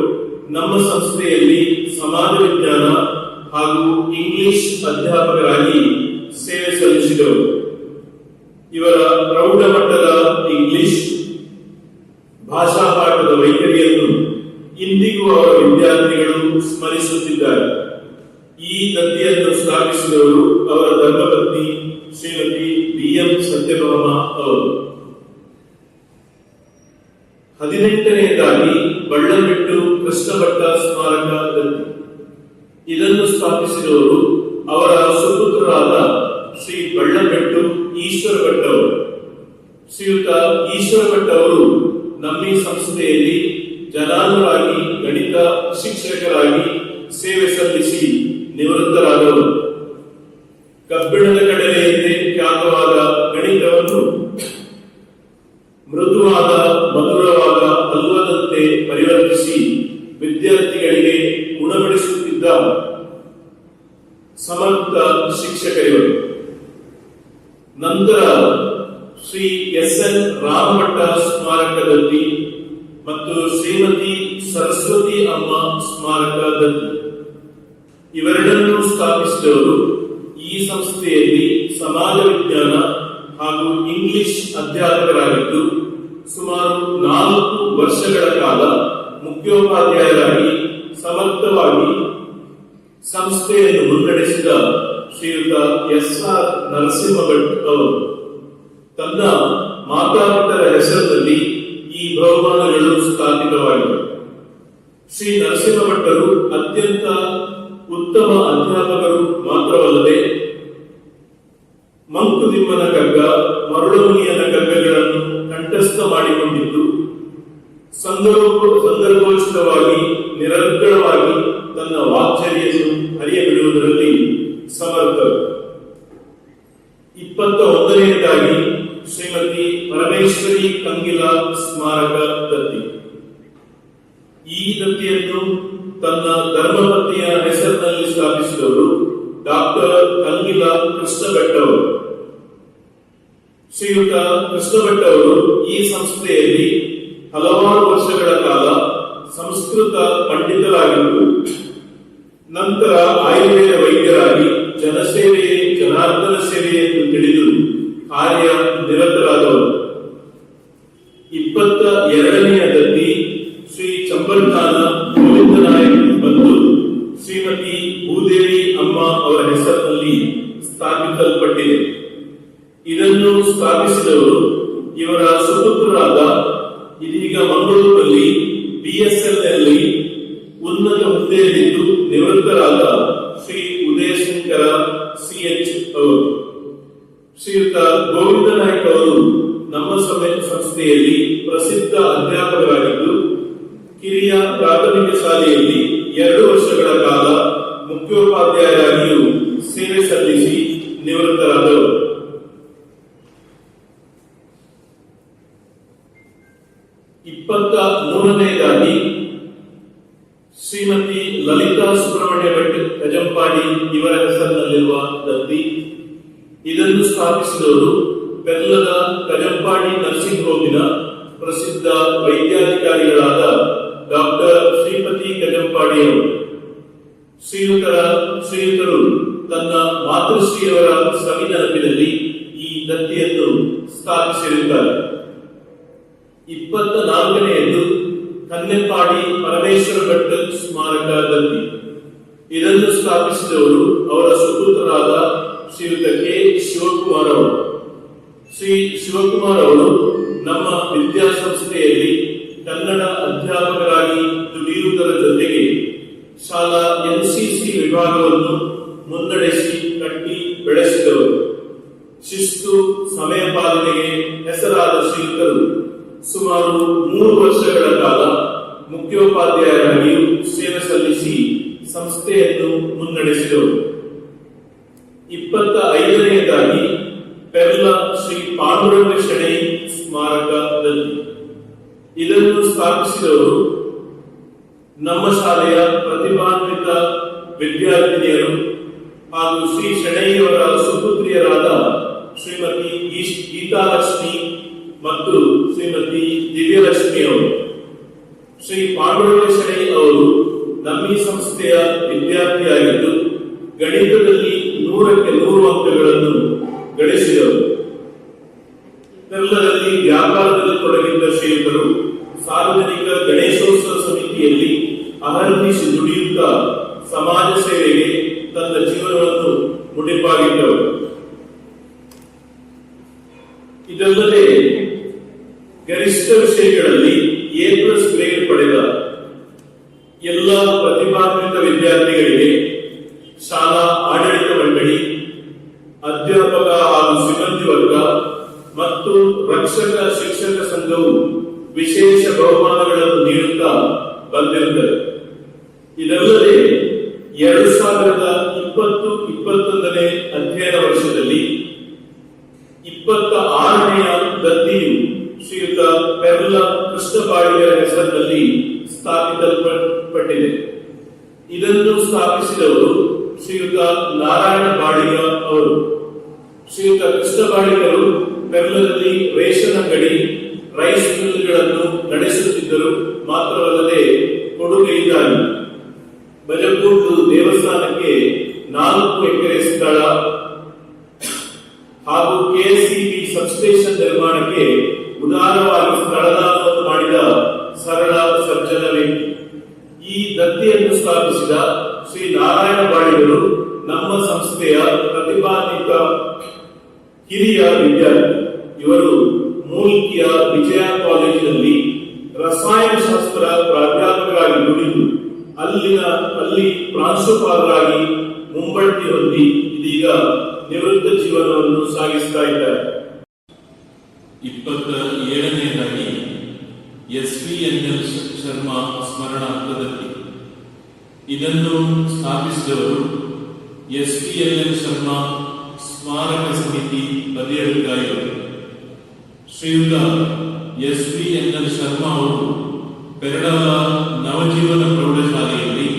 ನಮ್ಮ ಸಂಸ್ಥೆಯಲ್ಲಿ ಸಮಾಜ ವಿಜ್ಞಾನ ಹಾಗೂ ಇಂಗ್ಲಿಷ್ ಅಧ್ಯಾಪಕರಾಗಿ ಸೇವೆ ಸಲ್ಲಿಸಿದರು. ಇವರ ಪ್ರೌಢ ಮಟ್ಟದ ಇಂಗ್ಲಿಷ್ ಭಾಷಾ ಪಾಠದ ವೈಖರಿಯನ್ನು ಇಂದಿಗೂ ಅವರ ವಿದ್ಯಾರ್ಥಿಗಳು ಸ್ಮರಿಸುತ್ತಿದ್ದಾರೆ. ಈ ದತ್ತಿಯನ್ನು ಸ್ಥಾಪಿಸಿದವರು ಅವರ ಧರ್ಮಪತ್ನಿ ಶ್ರೀಮತಿ ಬಿ.ಎಂ. ಸತ್ಯಭಾಮ ಅವರು. 18ನೇದಾಗಿ ಬಳ್ಳಂಬೆಟ್ಟು ಕೃಷ್ಣಭಟ್ಟ ಸ್ಮಾರಕ ದತ್ತಿ. ಇದನ್ನು ಸ್ಥಾಪಿಸಿದವರು ಅವರ ಸುಪುತ್ರರಾದ ಶ್ರೀ ಬಳ್ಳಂಬೆಟ್ಟು ಈಶ್ವರ ಭಟ್ ಅವರು. ಶ್ರೀಯುತ ಈಶ್ವರ ಭಟ್ ಅವರು ನಮ್ಮ ಈ ಸಂಸ್ಥೆಯಲ್ಲಿ ಜನಾನುರಾಗಿ ಗಣಿತ ಶಿಕ್ಷಕರಾಗಿ ಸೇವೆ ಸಲ್ಲಿಸಿ ನಿವೃತ್ತರಾದವರು. ಕಬ್ಬಿಣದ ಕಡಲೆ ಎಂದೇ ಖ್ಯಾತವಾದ ಗಣಿತವನ್ನು ಮೃದುವಾದ ಮಧುರವಾದ ಹಲ್ವದಂತೆ ಪರಿವರ್ತಿಸಿ ವಿದ್ಯಾರ್ಥಿಗಳಿಗೆ ಗುಣಪಡಿಸುತ್ತಿದ್ದ ಸಮರ್ಥ ಶಿಕ್ಷಕರಿವರು. ನಂತರ ಶ್ರೀ ಎಸ್.ಎನ್. ರಾಮಭಟ್ಟ ಸ್ಮಾರಕ ದತ್ತಿ ಮತ್ತು ಶ್ರೀಮತಿ ಸರಸ್ವತಿ ಅಮ್ಮ ಸ್ಮಾರಕ ದತ್ತಿ ಇವೆರಡನ್ನೂ ಸ್ಥಾಪಿಸಿದವರು ಈ ಸಂಸ್ಥೆಯಲ್ಲಿ ಸಮಾಜ ವಿಜ್ಞಾನ ಹಾಗೂ ಇಂಗ್ಲಿಷ್ ಅಧ್ಯಾಪಕರಾಗಿದ್ದು ಸುಮಾರು 4 ವರ್ಷಗಳ ಕಾಲ ಮುಖ್ಯೋಪಾಧ್ಯಾಯರಾಗಿ ಸಮರ್ಥವಾಗಿ ಸಂಸ್ಥೆಯನ್ನು ಮುನ್ನಡೆಸಿದ ಶ್ರೀಯುತ ಎಸ್.ಆರ್. ನರಸಿಂಹ ಭಟ್ ಅವರು. ತನ್ನ ಮಾತಾಪಿತರ ಹೆಸರಿನಲ್ಲಿ ಈ ಬಹುಮಾನಗಳು ಸ್ಥಾಪಿತವಾಗಿವೆ. ಶ್ರೀ ನರಸಿಂಹ ಭಟ್ಟರು ಅತ್ಯಂತ ಉತ್ತಮ ಅಧ್ಯಾಪಕರು ಮಾತ್ರವಲ್ಲದೆ ಮಂಕುತಿಮ್ಮನ ಕಗ್ಗ, ಮರುಳಮುನಿಯನ ಕಗ್ಗಗಳನ್ನು ಕಂಠಸ್ಥ ಮಾಡಿಕೊಂಡಿದ್ದು ಸಂದರ್ಭೋಚಿತವಾಗಿ ನಿರಂತರವಾಗಿ ತನ್ನ ವಾಕ್ಚರ್ಯನ್ನು ಹರಿಯಬಿಡುವುದರಲ್ಲಿ ಸಮರ್ಥರು. 21ನೇದಾಗಿ ಶ್ರೀಮತಿ ಪರಮೇಶ್ವರಿ ಕಂಗಿಲ ಸ್ಮಾರಕ ದತ್ತಿ. ಈ ದತ್ತಿಯನ್ನು ತನ್ನ ಧರ್ಮಪತ್ನಿಯ ಹೆಸರಿನಲ್ಲಿ ಸ್ಥಾಪಿಸಿದವರು ಡಾಕ್ಟರ್ ಕಂಗಿಲ ಕೃಷ್ಣಭಟ್ ಅವರು. ಶ್ರೀಯುತ ಕೃಷ್ಣಭಟ್ ಅವರು ಈ ಸಂಸ್ಥೆಯಲ್ಲಿ ಹಲವಾರು ವರ್ಷಗಳ ಕಾಲ ಸಂಸ್ಕೃತ ಪಂಡಿತರಾಗಿದ್ದು ನಂತರ ಆಯುರ್ವೇದ ವೈದ್ಯರಾಗಿ ಜನಸೇವೆಯೇ ಜನಾರ್ದನ ಸೇವೆ ಎಂದು ತಿಳಿದು ಕಾರ್ಯ ನಿರತರಾದವರು. 22ನೇ ದತ್ತಿ ಶ್ರೀ ಚಂಬಲ್ತಾನ ಗೋವಿಂದ ನಾಯಕ್ ಮತ್ತು ಶ್ರೀಮತಿ ಭೂದೇವಿ ಅಮ್ಮ ಅವರ ಹೆಸರಿನಲ್ಲಿ ಸ್ಥಾಪಿಸಲ್ಪಟ್ಟಿದೆ. ಇದನ್ನು ಸ್ಥಾಪಿಸಿದವರು ಇವರ ಸುಪುತ್ರರಾದ ಇದೀಗ ಮಂಗಳೂರಿನಲ್ಲಿ BSNL ಉನ್ನತ ಹುದ್ದೆಯಲ್ಲಿದ್ದು ನಿವೃತ್ತರಾದ ಶ್ರೀ ಉದಯಶಂಕರ CH ಅವರು. ಶ್ರೀಯುತ ಗೋವಿಂದ ನಾಯಕ್ ಅವರು ನಮ್ಮ ಸಂಸ್ಥೆಯಲ್ಲಿ ಪ್ರಸಿದ್ಧ ಅಧ್ಯಾಪಕರಾಗಿದ್ದು ಕಿರಿಯ ಪ್ರಾಥಮಿಕ ಶಾಲೆಯಲ್ಲಿ 2 ವರ್ಷಗಳ ಕಾಲ ಮುಖ್ಯೋಪಾಧ್ಯಾಯರಾಗಿಯೂ ಸೇವೆ ಸಲ್ಲಿಸಿ ನಿವೃತ್ತರಾದವರು. 23ನೇದಾಗಿ ಶ್ರೀಮತಿ ಲಲಿತಾ ಸುಬ್ರಹ್ಮಣ್ಯ ಭಟ್ ಕಜಂಪಾಡಿ ಇವರ ಹೆಸರಿನಲ್ಲಿರುವ ದತ್ತಿ. ಇದನ್ನು ಸ್ಥಾಪಿಸಿದವರು ಪೆರ್ಲದ ಕಜಂಪಾಡಿ ನರ್ಸಿಂಗ್ ಹೋಮಿನ ಪ್ರಸಿದ್ಧ ವೈದ್ಯಾಧಿಕಾರಿಗಳಾದ ಡಾಕ್ಟರ್ ಶ್ರೀಪತಿ ಕಜಂಪಾಡಿ ಅವರು. ಶ್ರೀಯುತರು ತನ್ನ ಮಾತೃಶ್ರೀಯವರ ಸವಿನೆನಪಿನಲ್ಲಿ ಈ ದತ್ತಿಯನ್ನು ಸ್ಥಾಪಿಸಿರುತ್ತಾರೆ. 24ನೇಯದು ಕನ್ನೆಪ್ಪಾಡಿ ಪರಮೇಶ್ವರ ಭಟ್ ಸ್ಮಾರಕ ದತ್ತಿ. ಇದನ್ನು ಸ್ಥಾಪಿಸಿದವರು ಅವರ ಸುಪುತ್ರರಾದ ಶ್ರೀಯುತ ಕೆ. ಶಿವಕುಮಾರ್ ಅವರು. ಶ್ರೀ ಶಿವಕುಮಾರ್ ಅವರು ನಮ್ಮ ವಿದ್ಯಾಸಂಸ್ಥೆಯಲ್ಲಿ ಕನ್ನಡ ಅಧ್ಯಾಪಕರಾಗಿ ದುಡಿಯುವುದರ ಜೊತೆಗೆ ಶಾಲಾ NCC ವಿಭಾಗವನ್ನು ಮುನ್ನಡೆಸಿ ಕಟ್ಟಿ ಬೆಳೆಸಿದವರು. ಶಿಸ್ತು ಸಮಯ ಪಾಲನೆಗೆ ಹೆಸರಾದ ಶ್ರೀಯುತರು ಸುಮಾರು 3 ವರ್ಷಗಳ ಕಾಲ ಮುಖ್ಯೋಪಾಧ್ಯಾಯರಾಗಿಯೂ ಸೇವೆ ಸಲ್ಲಿಸಿ ಸಂಸ್ಥೆಯನ್ನು ಮುನ್ನಡೆಸಿದವರು. 25ನೇದಾಗಿ ಪೆರ್ಲ ಶ್ರೀ ಪಾಂಡುರಂಗ ಶೆಣೈ ಸ್ಮಾರಕ ದತ್ತಿ. ಇದನ್ನು ಸ್ಥಾಪಿಸಿದವರು ನಮ್ಮ ಶಾಲೆಯ ಪ್ರತಿಭಾನ್ವಿತ ವಿದ್ಯಾರ್ಥಿನಿಯರು ಹಾಗೂ ಶ್ರೀ ಶೆಣೈಯವರ ಸುಪುತ್ರಿಯರಾದ ಶ್ರೀಮತಿ ಗೀತಾಲಕ್ಷ್ಮಿ ಮತ್ತು ಶ್ರೀಮತಿ ದಿವ್ಯಲಕ್ಷ್ಮಿ ಅವರು. ಶ್ರೀ ಪಾಂಡುರಂಗ ಶೆಣೈ ಅವರು ನಮ್ಮ ಈ ಸಂಸ್ಥೆಯ ವಿದ್ಯಾರ್ಥಿಯಾಗಿದ್ದು ಗಣಿತದಲ್ಲಿ 100ಕ್ಕೆ 100 ಅಂಕಗಳನ್ನು ಗಳಿಸಿದರು. ಎಲ್ಲರಲ್ಲಿ ವ್ಯಾಪಾರದಲ್ಲಿ ತೊಡಗಿದ್ದ ಶ್ರೀಯುತರು ಸಾರ್ವಜನಿಕ ಗಣೇಶೋತ್ಸವ ಸಮಿತಿಯಲ್ಲಿ ಅಹರ್ನಿಶಿ ದುಡಿಯುತ್ತಾ ಸಮಾಜ ಸೇವೆಗೆ ತನ್ನ ಜೀವನವನ್ನು ಮುಡಿಪಾಗಿಟ್ಟರು. ಇದಲ್ಲದೆ ಗರಿಷ್ಠ ವಿಷಯಗಳಲ್ಲಿ A+ ಗ್ರೇಡ್ ಪಡೆದ ಎಲ್ಲ ಪ್ರತಿಭಾನ್ವಿತ ವಿದ್ಯಾರ್ಥಿಗಳಿಗೆ ಶಾಲಾ ಆಡಳಿತ ಮಂಡಳಿ, ಅಧ್ಯಾಪಕ ಹಾಗೂ ಸಿಬ್ಬಂದಿ ವರ್ಗ ಮತ್ತು ರಕ್ಷಕ ಶಿಕ್ಷಕ ಸಂಘವು ವಿಶೇಷ ಬಹುಮಾನಗಳನ್ನು ನೀಡುತ್ತಾ ಬಂದಿರುತ್ತದೆ. ಇದಲ್ಲದೆ 2020-21ನೇ ಅಧ್ಯಯನ ವರ್ಷದಲ್ಲಿ 26ನೆಯ ದತ್ತಿಯು ಶ್ರೀಯುತ ಪೆರ್ಲ ಕೃಷ್ಣಪಾಡಿಗರ ಹೆಸರಿನಲ್ಲಿ ಸ್ಥಾಪಿಸಲ್ಪಟ್ಟಿದೆ. ಇದನ್ನು ಸ್ಥಾಪಿಸಿದವರು ಶ್ರೀಯುತ ನಾರಾಯಣ ಬಾಡಿಗ ಅವರು. ಶ್ರೀಯುತ ಕೃಷ್ಣ ಬಾಡಿಗರು ಪೆರ್ಲದಲ್ಲಿ ರೇಷನ್ ಅಂಗಡಿ, ರೈಸ್ ಮಿಲ್ಗಳನ್ನು ನಡೆಸುತ್ತಿದ್ದರು. ಮಾತ್ರವಲ್ಲದೆ ಕೊಡುಗೈದಾಗಿ ಬಜಪೂರ್ದು ದೇವಸ್ಥಾನಕ್ಕೆ 4 ಎಕರೆ ಸ್ಥಳ ಹಾಗೂ ಕೆಎಸ್ಸಿಬಿ ಸಬ್ಸ್ಟೇಷನ್ ನಿರ್ಮಾಣಕ್ಕೆ ಉದಾರವಾಗಿ ಸ್ಥಳದಾನವನ್ನು ಮಾಡಿದ ಸರಳ ಸಜ್ಜನ ವ್ಯಕ್ತಿ. ಈ ದತ್ತಿಯನ್ನು ಸ್ಥಾಪಿಸಿದ ಶ್ರೀ ನಾರಾಯಣ ಬಾಡಿಗರು ನಮ್ಮ ಸಂಸ್ಥೆಯ ಪ್ರತಿಭಾನ್ವಿತ ಹಿರಿಯ ವಿದ್ಯಾರ್ಥಿ. ಇವರು ಮೂಲ್ಕಿಯ ವಿಜಯ ಕಾಲೇಜಿನಲ್ಲಿ ರಸಾಯನಶಾಸ್ತ್ರ ಪ್ರಾಧ್ಯಾಪಕರಾಗಿ ದುಡಿದು ಅಲ್ಲಿ ಪ್ರಾಂಶುಪಾಲರಾಗಿ ಮುಂಬಡ್ತಿ ಹೊಂದಿ ಇದೀಗ ನಿವೃತ್ತ ಜೀವನವನ್ನು ಸಾಗಿಸ್ತಾ ಇದ್ದಾರೆ. 27ನೇದಾಗಿ SVNL ಶರ್ಮಾ ಸ್ಮರಣಾರ್ಥ ದತ್ತಿ. ಇದನ್ನು ಸ್ಥಾಪಿಸಿದವರು SVNL ಶರ್ಮಾ ಸ್ಮಾರಕ ಸಮಿತಿ ಬದಿಯಡ್ಕಾಯಿಗಳು. ಶ್ರೀಯುತ SVNL ಶರ್ಮಾ ಅವರು ಪೆರಡಾಲ ನವಜೀವನ ಪ್ರೌಢಶಾಲೆಯಲ್ಲಿ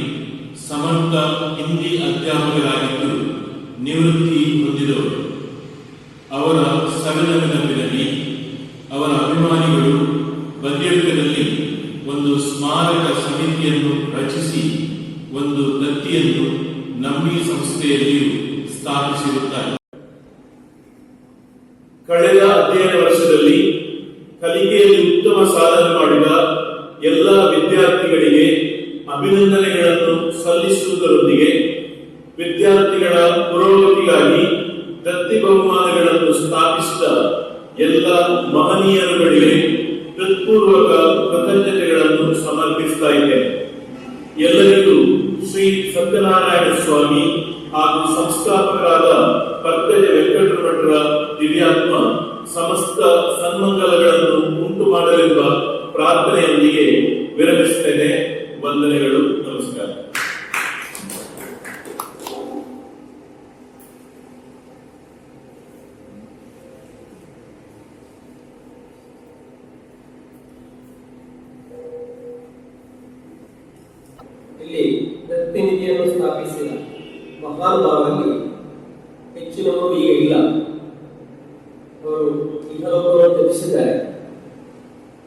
ಸಮರ್ಥ ಹಿಂದಿ ಅಧ್ಯಾಪಕರಾಗಿದ್ದು ನಿವೃತ್ತಿ ಹೊಂದಿದವರು. ಅವರ ಸವಿನ ನೆನಪಿನಲ್ಲಿ ಅವರ ಅಭಿಮಾನಿಗಳು ಬದಿಯಡ್ಕದಲ್ಲಿ ಒಂದು ಸ್ಮಾರಕ ಸಮಿತಿಯನ್ನು ರಚಿಸಿ ಒಂದು ದತ್ತಿಯನ್ನು ನಮ್ಮಿ ಸಂಸ್ಥೆಯಲ್ಲಿಯೂ ಸ್ಥಾಪಿಸಿರುತ್ತಾರೆ. ಕಳೆದ ಅಧ್ಯಯನ ವರ್ಷದಲ್ಲಿ ಕಲಿಕೆಯಲ್ಲಿ ಉತ್ತಮ ಸಾಧನೆ ಮಾಡಿದ ಎಲ್ಲ ವಿದ್ಯಾರ್ಥಿಗಳಿಗೆ ಅಭಿನಂದನೆಗಳನ್ನು ಸಲ್ಲಿಸುವುದರೊಂದಿಗೆ ವಿದ್ಯಾರ್ಥಿಗಳ ಪುರೋಗತಿಗಾಗಿ ದತ್ತಿ ಬಹುಮಾನಗಳನ್ನು ಸ್ಥಾಪಿಸಿದ ಎಲ್ಲ ಮಹನೀಯರುಗಳಿಗೆ ಹೃತ್ಪೂರ್ವಕ ಕೃತಜ್ಞತೆಗಳನ್ನು ಸಮರ್ಪಿಸ್ತಾ ಇದ್ದೇನೆ. ಎಲ್ಲರಿಗೂ ಶ್ರೀ ಸತ್ಯನಾರಾಯಣ ಸ್ವಾಮಿ ಹಾಗೂ ಸಂಸ್ಥಾಪಕರಾದ ಪಕ್ಕಜ ವೆಂಕಟರಮಠರ ದಿವ್ಯಾತ್ಮ ಸಮಸ್ತ ಸನ್ಮಂಗಲಗಳನ್ನು ಉಂಟು ಮಾಡಲೆಂಬ ಪ್ರಾರ್ಥನೆಯೊಂದಿಗೆ ವಿರಮಿಸುತ್ತೇನೆ. ವಂದನೆಗಳು. ನಮಸ್ಕಾರ. ಇಲ್ಲಿ ದತ್ತಿ ನಿಧಿಯನ್ನು ಸ್ಥಾಪಿಸಿದ ಮಹಾನುಭಾವರಲ್ಲಿ ಹೆಚ್ಚಿನವರು ಈಗ ಇಲ್ಲ. ಅವರು ಇಹಲೋಕವನ್ನು ತ್ಯಜಿಸಿದ್ದಾರೆ.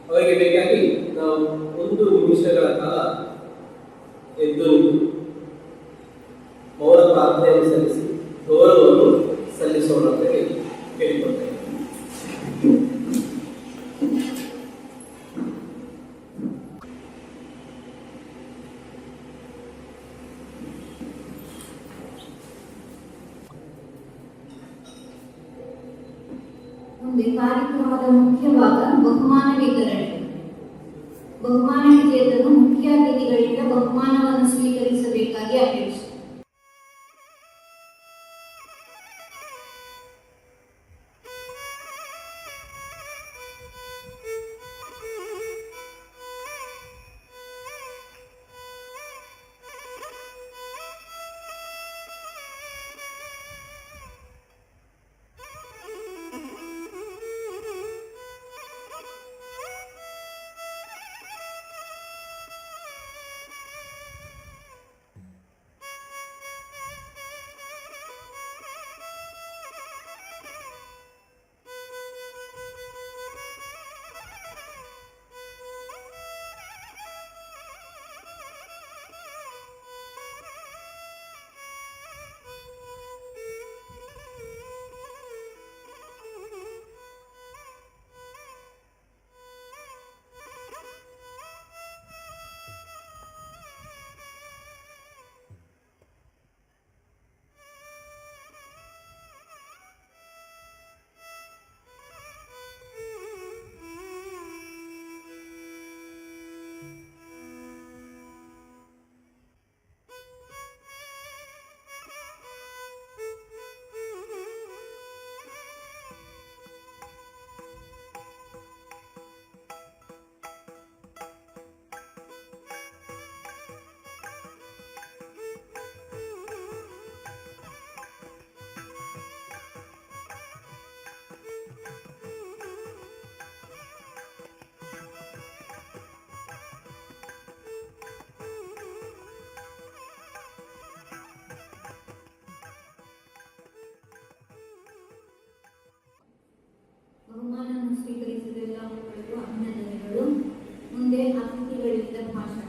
ಅವರಿಗೆ ಬೇಕಾಗಿ ನಾವು 1 ನಿಮಿಷಗಳ ಕಾಲ ಎದ್ದು ಮೌನ ಪ್ರಾರ್ಥನೆಯನ್ನು ಸಲ್ಲಿಸಿ ಗೌರವವನ್ನು ಸಲ್ಲಿಸೋಣ ಅಂತ ಕೇಳಿಕೊಳ್ತೇನೆ. ಮುಂದೆ ಕಾರ್ಯಕ್ರಮದ ಮುಖ್ಯ ಭಾಗ ಬಹುಮಾನ ವಿತರಣೆ. ಬಹುಮಾನ ವಿಜೇತರು ಮುಖ್ಯ ಅತಿಥಿಗಳಿಂದ ಬಹುಮಾನವನ್ನು ಸ್ವೀಕರಿಸಬೇಕಾಗಿ ಅಪೇಕ್ಷೆ. ಬಹುಮಾನವನ್ನು ಸ್ವೀಕರಿಸಿದ ಎಲ್ಲರಿಗೂ ಅಭಿನಂದನೆಗಳು. ಮುಂದೆ ಅತಿಥಿಗಳಿಂದ ಭಾಷಣ.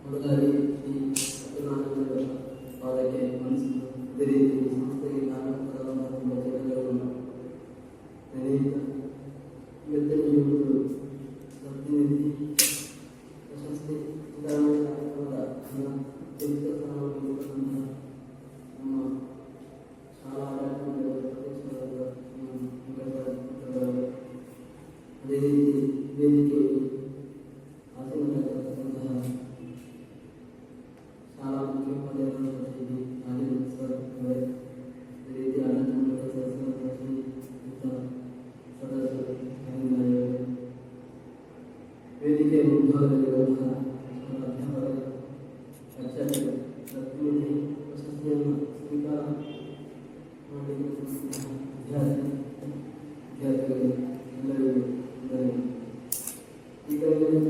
ಮೊದಲಾಗಿ ಈ ಸತ್ಯನಾರಾಯಣರ ಪಾದಕ್ಕೆ ಮನಸ್ಸು ಅದೇ ರೀತಿ ಈ ಸಂಸ್ಥೆಗೆ ಕಾರಣಕರ್ತರಾದ ಜನಗಳನ್ನು ನೆನೆಯುತ್ತಾ ಇವತ್ತಿನ ಈ ಒಂದು ಪ್ರತಿನಿಧಿ ಪ್ರಶಸ್ತಿ ವಿತರಣಾ ಕಾರ್ಯಕ್ರಮದ ಚರಿತ್ರ ಸ್ಥಾನವನ್ನು ಕೊಟ್ಟಂತಹ ನಮ್ಮ ಶಾಲಾ ಆಡಳಿತ ಮಂಡಳಿಯ ಅಧ್ಯಕ್ಷರಾದ ಅದೇ ರೀತಿ ವೇದಿಕೆಯಲ್ಲಿ ಆಸೀನರಾಗಿರತಕ್ಕಂತಹ ಶಾಲಾ ಮುಖ್ಯೋಪಾಧ್ಯಾಯರಾದ ರಾಜೇಂದ್ರ ಸರ್ ಅವರೇ, ಅದೇ ರೀತಿ ಆಡಳಿತ ಮಂಡಳಿಯ ಸದಸ್ಯರು ವೇದಿಕೆಯ ಮುಂಭಾಗದಲ್ಲಿರುವಂತಹ ಅಧ್ಯಾಪಕರು, ಶಿಕ್ಷಕರು, ಪ್ರತಿನಿಧಿ ಪ್ರಶಸ್ತಿಯನ್ನು ಸ್ವೀಕಾರ ಮಾಡಿರುವಂತಹ ವಿದ್ಯಾರ್ಥಿಗಳು ಎಲ್ಲರಿಗೂ ಈಗಾಗಲೇ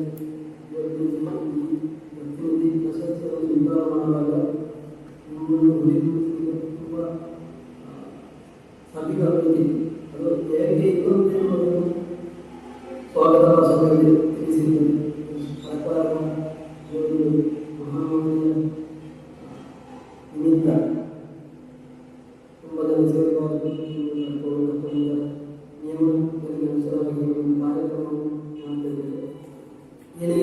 ಇವತ್ತು ಪ್ರತಿನಿಧಿ ಪ್ರಶಸ್ತಿಯನ್ನು ಸ್ವೀಕಾರ ಮಾಡುವಾಗ ನಮ್ಮನ್ನು ಉಳಿದು ತುಂಬ ಸಭೆಗಳಲ್ಲಿ ಅದು ಹೇಗೆ ಇರುವಂತೆ ಅನ್ನೋದನ್ನು ಸ್ವಾಗತ ಭಾಷಣದಲ್ಲಿ ತಿಳಿಸಿದ್ದೇನೆ. ಸರ್ಕಾರ ಒಂದು ಮಹಾಮಾರಿಯ ನಿಮಿತ್ತ ತುಂಬ ಜನ ಸೇರಬಾರದು ನಿಯಮಗಳಿಗೆ ಅನುಸಾರವಾಗಿ ಒಂದು ಕಾರ್ಯಕ್ರಮವನ್ನು ಮಾಡ್ತಿದ್ದೇವೆ. ಏನೇ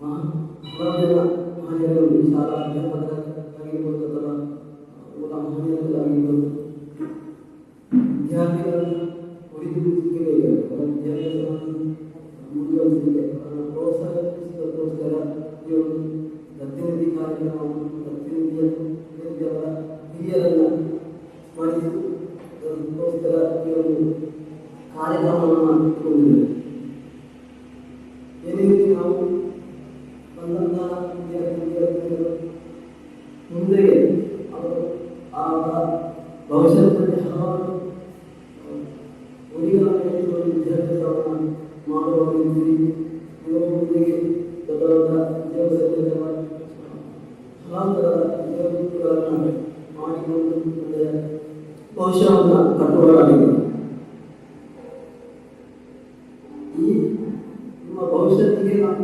ಹಲವಾರು ಜನ ಮಹನೀಯರು ಶಾಲಾ ಅಧ್ಯಾಪಕರಾಗಿರ್ಬೋದು ಅಥವಾ ಮೂಲ ಮಹನೀಯರಾಗಿರ್ಬೋದು ವಿದ್ಯಾರ್ಥಿಗಳನ್ನು ಉಳಿದುಕೊಳ್ಳಬೇಕಾಗಿದೆ. ಅವರ ವಿದ್ಯಾಭ್ಯಾಸವನ್ನು ಮುಂದುವರಿಸಲಿಕ್ಕೆ ಅವರನ್ನು ಪ್ರೋತ್ಸಾಹಿಸೋದಕ್ಕೋಸ್ಕರ ಈ ಒಂದು ಪ್ರತಿನಿಧಿ ಕಾರ್ಯಕ್ರಮವನ್ನು ಪ್ರತಿನಿಧಿಯ ಅವರ ಹಿರಿಯರನ್ನು ಸ್ಮರಿಸೋದಕ್ಕೋಸ್ಕರ ಈ ಒಂದು ಕಾರ್ಯಕ್ರಮವನ್ನು ಇಟ್ಟುಕೊಂಡಿದ್ದೇವೆ. ಏನೇ ರೀತಿ ನಾವು ಬಂದಂತಹ ವಿದ್ಯಾರ್ಥಿಗಳು ಮುಂದೆಗೆ ಅವರು ಆ ಭವಿಷ್ಯದಲ್ಲಿ ಹಲವಾರು ಉಳಿಗಳನ್ನು ಇಟ್ಟುಕೊಂಡು ವಿದ್ಯಾಭ್ಯಾಸವನ್ನು ಮಾಡುವ ರೀತಿ ಮುಂದೆಗೆ ದೊಡ್ಡ ದೊಡ್ಡ ಉದ್ಯೋಗದಲ್ಲಿ ಹಲವು ಥರದ ಉದ್ಯೋಗಗಳನ್ನು ಮಾಡಿಕೊಂಡು ಒಳ್ಳೆಯ ಭವಿಷ್ಯವನ್ನು ಕಟ್ಟುವುದಾಗಿದೆ. ಈ ನಿಮ್ಮ ಭವಿಷ್ಯತ್ತಿಗೆ ನಾವು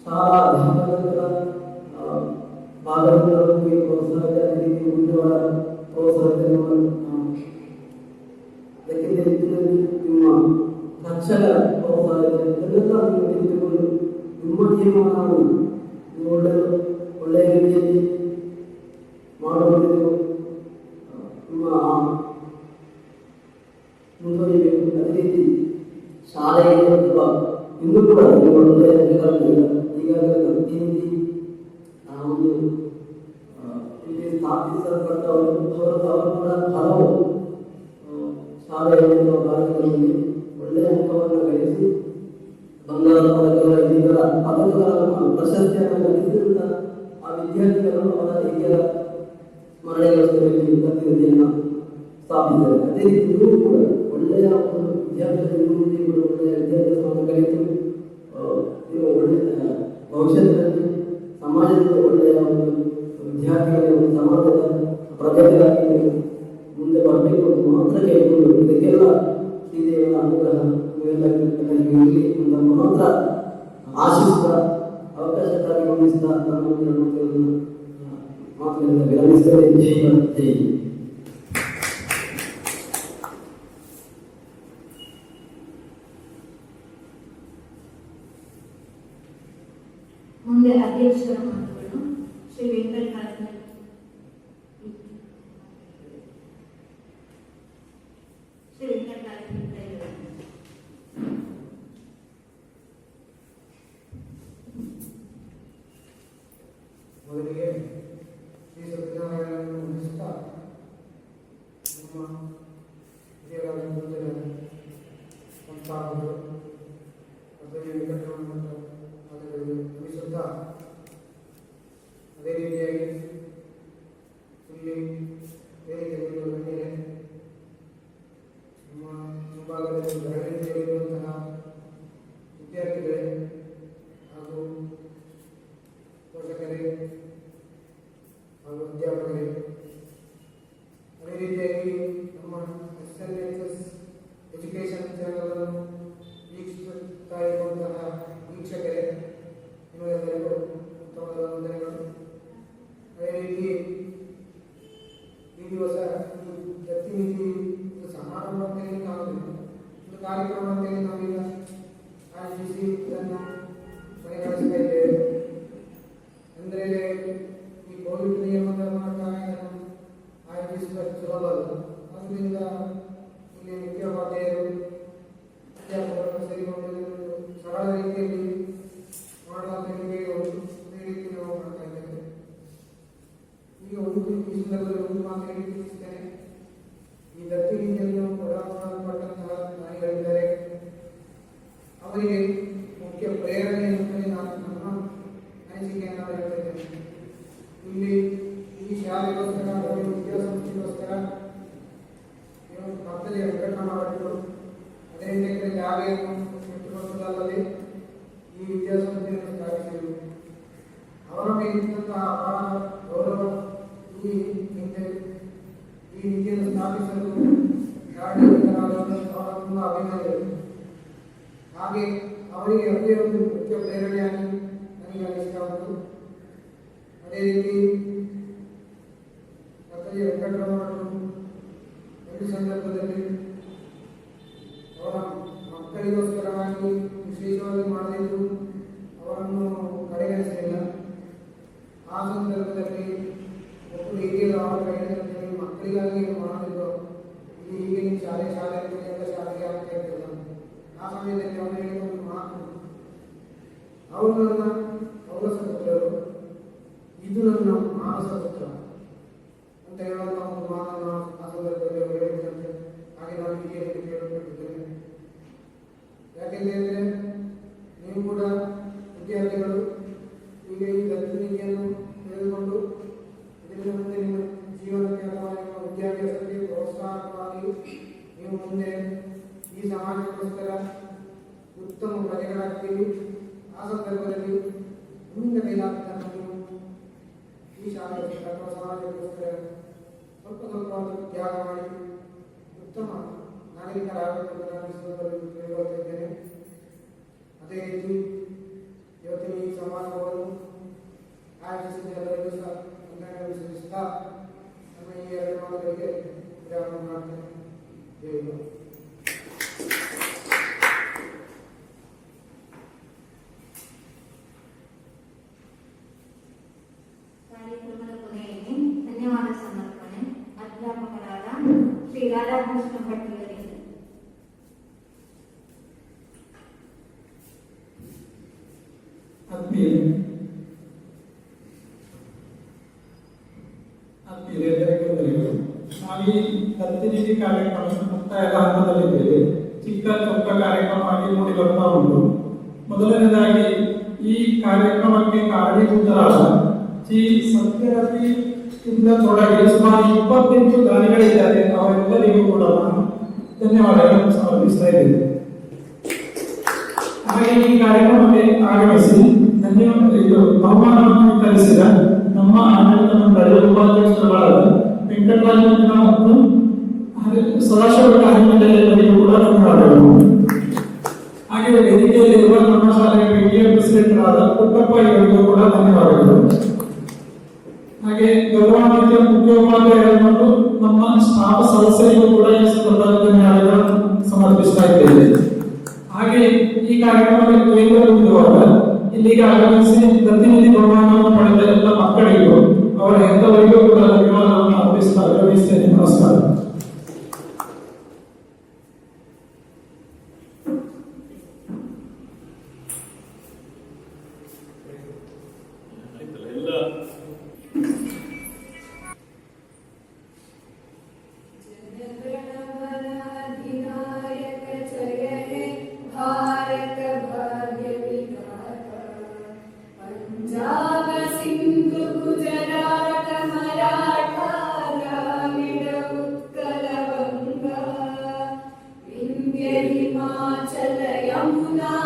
ಶಾಲಾ ಅಧ್ಯಾಪಕರ ಭಾಗವಹಿಸುವ ಪ್ರೋತ್ಸಾಹದ ರೀತಿ ಮುಂದುವರ ಪ್ರೋತ್ಸಾಹವನ್ನು ಅದಕ್ಕಿಂತ ಹೆಚ್ಚಿನಲ್ಲಿ ನಿಮ್ಮ ರಕ್ಷಕರ ಪ್ರೋತ್ಸಾಹ ಇದನ್ನೆಲ್ಲ ನೀವು ತಿಳಿದುಕೊಂಡು ನಿಮ್ಮ ಜೀವನವನ್ನು ನೀವು ಒಳ್ಳೆಯ ರೀತಿಯಲ್ಲಿ ಮಾಡುವುದು ನಿಮ್ಮ ಮುಂದುವರಿಬೇಕು. ಅದೇ ರೀತಿ ಶಾಲೆಗೆ ಅಥವಾ ಇನ್ನೂ ಕೂಡ ಒಳ್ಳೆಯ ಈಗಾಗಲೇ ಪ್ರತಿನಿಧಿ ಒಂದು ಇಲ್ಲಿ ಸ್ಥಾಪಿಸಲ್ಪಟ್ಟವರು ಅವರು ಕೂಡ ಹಲವು ಶಾಲೆಯಲ್ಲಿ ಕಾಲೇಜುಗಳಲ್ಲಿ ಒಳ್ಳೆಯ ಅಂಕವನ್ನು ಗಳಿಸಿ ಬಂಗಾರದ ಪದಕಗಳ ಇದರ ಪದಕಗಳನ್ನು ಪ್ರಶಸ್ತಿಯನ್ನು ಗಳಿಸಿರುತ್ತ ಆ ವಿದ್ಯಾರ್ಥಿಗಳನ್ನು ಅವರ ಹಿರಿಯರ ಸ್ಮರಣೆಗೋಸ್ಕರ ಪ್ರತಿನಿಧಿಯನ್ನು ಸ್ಥಾಪಿಸಿದ್ದಾರೆ. ಅದೇ ರೀತಿ ನೀವು ಕೂಡ ಒಳ್ಳೆಯ ಒಂದು ವಿದ್ಯಾಭ್ಯಾಸದಲ್ಲಿ ಒಳ್ಳೆಯ ವಿದ್ಯಾಭ್ಯಾಸವನ್ನು ಕಲಿತು ನೀವು ಒಳ್ಳೆಯ ಭವಿಷ್ಯದಲ್ಲಿ ಸಮಾಜದಲ್ಲಿ ಒಳ್ಳೆಯ ಒಂದು ವಿದ್ಯಾರ್ಥಿಗಳು ಸಮಾಜದ ಪ್ರಗತಿಗಾಗಿ ನೀವು ಮುಂದೆ ಬರಬೇಕು ಅಂತ ಮಾತ್ರ ಕೇಳಿಕೊಂಡು ಇದಕ್ಕೆಲ್ಲ ಶ್ರೀದೇವರ ಅನುಗ್ರಹ ಇರಲಿ ಅಂತ ಮಾತ್ರ ಆಶಿಸ್ತಾ ಅವಕಾಶಕ್ಕಾಗಿ ಗಮನಿಸ್ತಾ ನಮ್ಮ ಮಾತುಗಳಿಂದ ವಿರಮಿಸ್ತೇವೆ. ಜೈ ಮುಂದೆ ಅಧ್ಯಕ್ಷರ ಮಾತುಗಳು. ಶ್ರೀ ವೆಂಕಟರಾಜ ಮೊದಲಿಗೆ ಶ್ರೀ ಸತ್ಯನಾರಾಯಣನನ್ನು ವಂದಿಸುತ್ತಾ ನಮ್ಮ ವ್ಯಕ್ತಪಡಿಸುವುದಲ್ಲದೆ ಈ ವಿದ್ಯಾಸಂಸ್ಥೆಯನ್ನು ಸ್ಥಾಪಿಸಿದರು. ಅವರ ಮೇಲಿದ್ದಂತಹ ಅಪಾರ ಗೌರವ ಈ ರೀತಿಯನ್ನು ಸ್ಥಾಪಿಸಲು ಅವರ ತುಂಬ ಅಭಿಮಾನಿಗಳು. ಹಾಗೆ ಅವರಿಗೆ ಅದೇ ಒಂದು ಮುಖ್ಯ ಪ್ರೇರಣೆಯಾಗಿ ನನಗೆ ಅನಿಸ್ತಾ ಉಂಟು. ಅದೇ ರೀತಿ ಡಾಕ್ಟರ್ ವೆಂಕಟರಮಣರು ಒಂದು ಸಂದರ್ಭದಲ್ಲಿ ಅವರ ಮಕ್ಕಳಿಗೋಸ್ಕರವಾಗಿ ವಿಶೇಷವಾಗಿ ಮಾಡದಿದ್ದು ಅವರನ್ನು ಕಡೆಗಣಿಸಲಿಲ್ಲ. ಆ ಸಂದರ್ಭದಲ್ಲಿ ಒಬ್ಬರು ಹಿರಿಯರು ಅವರ ಕೈಯಲ್ಲಿ ಮಕ್ಕಳಿಗಾಗಿ ಮಾಡದಿದ್ದು ಈಗಿನ ಶಾಲೆ ಎಲ್ಲ ಶಾಲೆಗೆ ಆಗ್ತಾ ಇರ್ತದೆ. ಆ ಸಮಯದಲ್ಲಿ ಅವರು ಹೇಳಿದ ಒಂದು ಮಾತು, ಅವರು ನನ್ನ ಪೌರಸ ಪುತ್ರರು, ಇದು ನನ್ನ ಮಾನಸ ಪುತ್ರ ಅಂತ ಹೇಳುವಂಥ ಒಂದು ಮಾತನ್ನು ಆ ಸಂದರ್ಭದಲ್ಲಿ ಅವರು ಹೇಳಿದಂತೆ. ಹಾಗೆ ನಾನು ಹಿರಿಯರಿಗೆ ಕೇಳಲ್ಪಟ್ಟಿದ್ದೇನೆ. ಯಾಕೆಂದರೆ ನೀವು ಕೂಡ ವಿದ್ಯಾರ್ಥಿಗಳು ಈಗ ಈ ದತ್ತನಿಧಿಯನ್ನು ತೆಗೆದುಕೊಂಡು ಇದರಿಂದ ಮುಂದೆ ನಿಮ್ಮ ಜೀವನಕ್ಕೆ ಅಥವಾ ನಿಮ್ಮ ವಿದ್ಯಾಭ್ಯಾಸಕ್ಕೆ ಪ್ರೋತ್ಸಾಹವಾಗಿ ನೀವು ಮುಂದೆ ಈ ಸಮಾಜಕ್ಕೋಸ್ಕರ ಉತ್ತಮ ಪ್ರಜೆಗಳಾಗ್ತೀವಿ. ಆ ಸಂದರ್ಭದಲ್ಲಿ ಮುಂದೆ ಕೈಲಾಗ್ತಾನೆ ನೀವು ಈ ಶಾಲೆಗೋಸ್ಕರ ಅಥವಾ ಸಮಾಜಕ್ಕೋಸ್ಕರ ಸ್ವಲ್ಪ ತ್ಯಾಗ ಮಾಡಿ ಉತ್ತಮ ನಾಗರಿಕರಾಗಬೇಕು ಅಂತ ನಾನು ಈ ಸಂದರ್ಭದಲ್ಲಿ ಕೇಳಿಕೊಳ್ಳುತ್ತಿದ್ದೇನೆ. ಅದೇ ರೀತಿ ಇವತ್ತಿನ ಈ ಸಮಾರಂಭವನ್ನು ಆಯೋಜಿಸಿದ ಎಲ್ಲರಿಗೂ ಸಹ ವಂದನೆಗಳನ್ನು ಸಲ್ಲಿಸುತ್ತಾ ನಮ್ಮ ಈ ಎರಡು ಮಾತುಗಳಿಗೆ ವಿರಾಮ ಮಾಡ್ತೇನೆ. ಜೈ ಕಾರ್ಯಕ್ರಮದ ಕೊನೆಯಲ್ಲಿ ಧನ್ಯವಾದ ಸಮರ್ಪಣೆ ಅಧ್ಯಾಪಕರಾದ ಶ್ರೀ ರಾಧಾಕೃಷ್ಣ ಭಟ್ ಅವರಿಗೆ. ನಾವು ಈ ಪ್ರತಿನಿಧಿ ಕಾರ್ಯಕ್ರಮ ಮುಕ್ತಾಯದ ಹಂತದಲ್ಲಿದ್ದೇವೆ. ಚಿಕ್ಕ ಚೊಕ್ಕ ಕಾರ್ಯಕ್ರಮ ಆಗಿ ನೋಡಿ ಬರ್ತಾ ಉಂಟು. ಮೊದಲನೇದಾಗಿ ಈ ಕಾರ್ಯಕ್ರಮಕ್ಕೆ ಕಾರಣೀಭೂತರಾದ ಶ್ರೀ ಸತ್ಯರತಿ ಇಂದ ತೊಡಗಿ ಸುಮಾರು 28 ದಾನಿಗಳಿದ್ದಾರೆ. ಅವರೆಲ್ಲರಿಗೂ ಕೂಡ ನಾನು ಧನ್ಯವಾದಗಳನ್ನು ಸಮರ್ಪಿಸ್ತಾ ಇದ್ದೇನೆ. ಹಾಗೆ ಈ ಕಾರ್ಯಕ್ರಮಕ್ಕೆ ಆಗಮಿಸಿ ಬಹುಮಾನವನ್ನು ವಿತರಿಸಿದ ನಮ್ಮ ಆಡಳಿತ ಮಂಡಳಿಯ ಉಪಾಧ್ಯಕ್ಷರುಗಳಾದ ವೆಂಕಟರಾಜ ಮತ್ತು ಸದಾಶಿವ ಕಾರ್ಯಮಂಡಳಿಯವರಿಗೂ ಕೂಡ ಧನ್ಯವಾದಗಳು. ಹಾಗೆ ವೇದಿಕೆಯಲ್ಲಿರುವ ನಮ್ಮ ಶಾಲೆಯ ಪಿಟಿಎ ಪ್ರೆಸಿಡೆಂಟ್ ಆದ ಪುಟ್ಟಪ್ಪ ಇವರಿಗೂ ಕೂಡ ಧನ್ಯವಾದಗಳು. ಹಾಗೆ ಗೌರವಾನ್ವಿತ ಮುಖ್ಯೋಪಾಧ್ಯಾಯರು ಮತ್ತು ನಮ್ಮ ಸ್ಟಾಫ್ ಸದಸ್ಯರಿಗೂ ಕೂಡ ಈ ಸಂದರ್ಭದಲ್ಲಿ ಧನ್ಯವಾದಗಳನ್ನು ಸಮರ್ಪಿಸ್ತಾ ಇದ್ದೇವೆ. ಹಾಗೆ ಈ ಕಾರ್ಯಕ್ರಮಕ್ಕೆ ಕೇಂದ್ರಬಿಂದುವಾಗ ಇಲ್ಲಿಗೆ ಆಗಮಿಸಿ ಪ್ರತಿನಿಧಿ ಬಹುಮಾನವನ್ನು ಪಡೆದ ಎಲ್ಲ ಮಕ್ಕಳಿಗೂ ಅವರ ಹೆತ್ತವರಿಗೂ ಕೂಡ ಧನ್ಯವಾದವನ್ನು ಅರ್ಪಿಸ್ತೇನೆ. ನಮಸ್ಕಾರ. हिमाचल यमुना